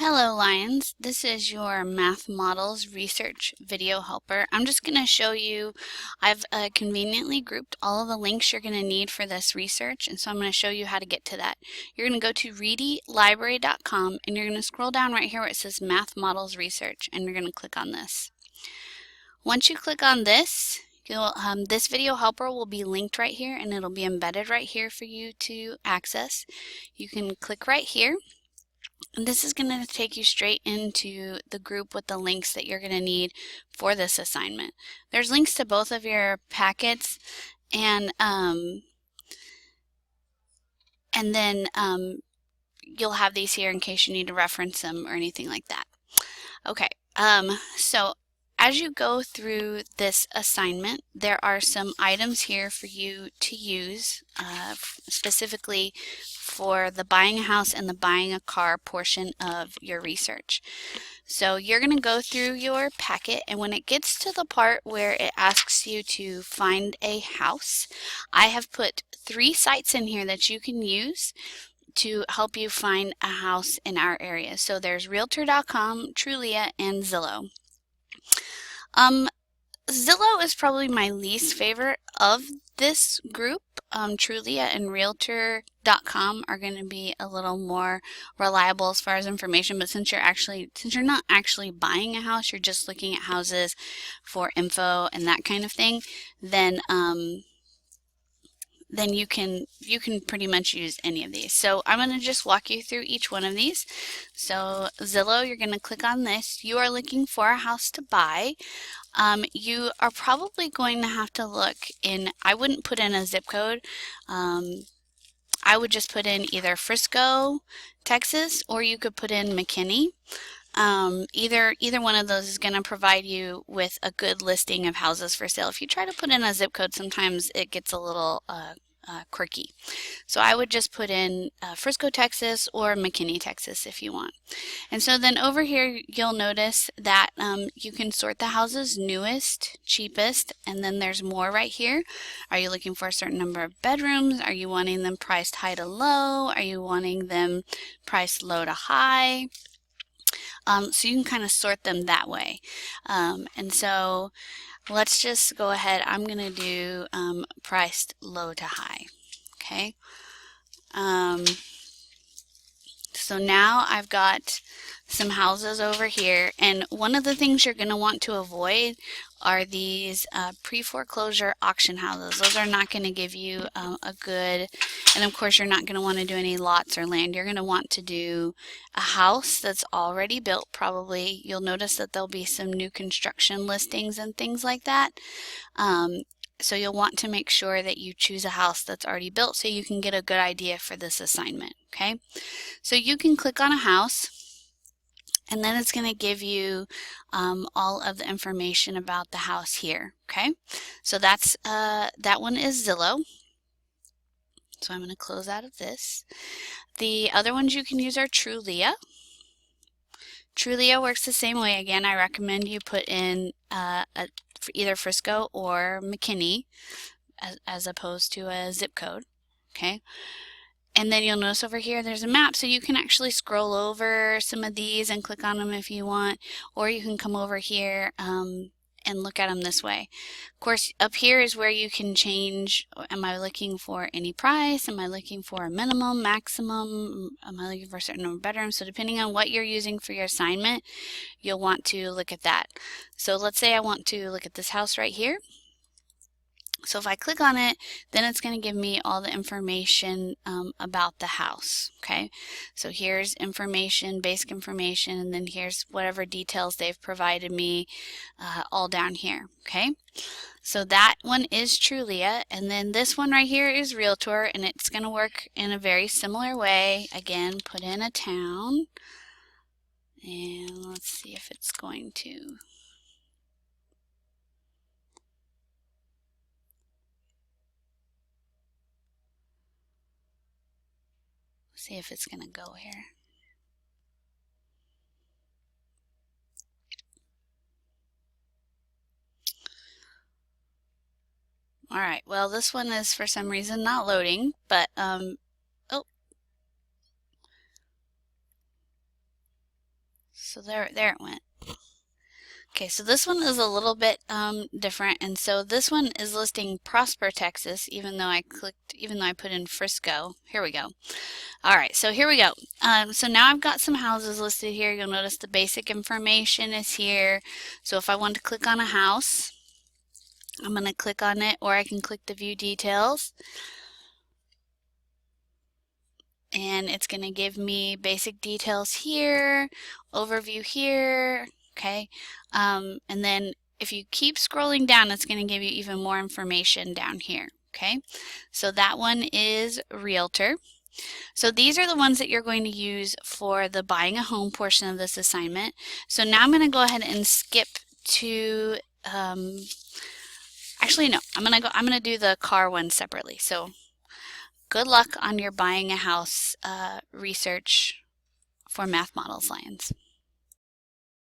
Hello Lions, this is your Math Models Research video helper. I'm just going to show you, I've conveniently grouped all of the links you're going to need for this research, and so I'm going to show you how to get to that. You're going to go to readylibrary.com and you're going to scroll down right here where it says Math Models Research, and you're going to click on this. Once you click on this, this video helper will be linked right here and it'll be embedded right here for you to access. You can click right here. And this is going to take you straight into the group with the links that you're going to need for this assignment. There's links to both of your packets, and then you'll have these here in case you need to reference them or anything like that. Okay, so as you go through this assignment, there are some items here for you to use, specifically for the buying a house and the buying a car portion of your research. So you're going to go through your packet, and when it gets to the part where it asks you to find a house, I have put 3 sites in here that you can use to help you find a house in our area. So there's Realtor.com, Trulia, and Zillow. Zillow is probably my least favorite of this group. Trulia and Realtor.com are going to be a little more reliable as far as information, but since you're not actually buying a house, you're just looking at houses for info and that kind of thing, then you can pretty much use any of these. So I'm going to just walk you through each one of these. So Zillow, you're going to click on this. You are looking for a house to buy. You are probably going to have to look in, I wouldn't put in a zip code. I would just put in either Frisco, Texas, or you could put in McKinney. Either one of those is going to provide you with a good listing of houses for sale. If you try to put in a zip code, sometimes it gets a little quirky. So I would just put in Frisco, Texas, or McKinney, Texas if you want. And so then over here you'll notice that you can sort the houses newest, cheapest, and then there's more right here. Are you looking for a certain number of bedrooms? Are you wanting them priced high to low? Are you wanting them priced low to high? So you can kind of sort them that way. And so let's just go ahead. I'm going to do priced low to high. Okay. So now I've got some houses over here, and one of the things you're going to want to avoid are these pre-foreclosure auction houses. Those are not going to give you a good, and of course you're not going to want to do any lots or land. You're going to want to do a house that's already built. Probably you'll notice that there'll be some new construction listings and things like that. So you'll want to make sure that you choose a house that's already built so you can get a good idea for this assignment. Okay, so you can click on a house, and then it's going to give you all of the information about the house here. Okay, so that's that one is Zillow. So I'm going to close out of this. The other ones you can use are Trulia. Trulia works the same way. Again, I recommend you put in either Frisco or McKinney as opposed to a zip code. Okay. And then you'll notice over here there's a map, so you can actually scroll over some of these and click on them if you want, or you can come over here and look at them this way. Of course, up here is where you can change, am I looking for any price? Am I looking for a minimum, maximum? Am I looking for a certain number of bedrooms? So depending on what you're using for your assignment, you'll want to look at that. So let's say I want to look at this house right here. So if I click on it, then it's going to give me all the information about the house. Okay, so here's information, basic information, and then here's whatever details they've provided me all down here. Okay, so that one is Trulia, and then this one right here is Realtor, and it's going to work in a very similar way. Again, put in a town, and let's see if it's going to. See if it's going to go here. All right, well, this one is for some reason not loading, but oh, So there it went. Okay, so this one is a little bit different, and so this one is listing Prosper, Texas, even though I put in Frisco. Here we go. All right, so here we go. So now I've got some houses listed here. You'll notice the basic information is here. So if I want to click on a house, I'm going to click on it, or I can click the view details. And it's going to give me basic details here, overview here, okay? And then if you keep scrolling down, it's going to give you even more information down here, okay? So that one is Realtor. So these are the ones that you're going to use for the buying a home portion of this assignment. So now I'm going to go ahead and skip to, actually no, I'm going to do the car one separately. So good luck on your buying a house research for Math Models Lions.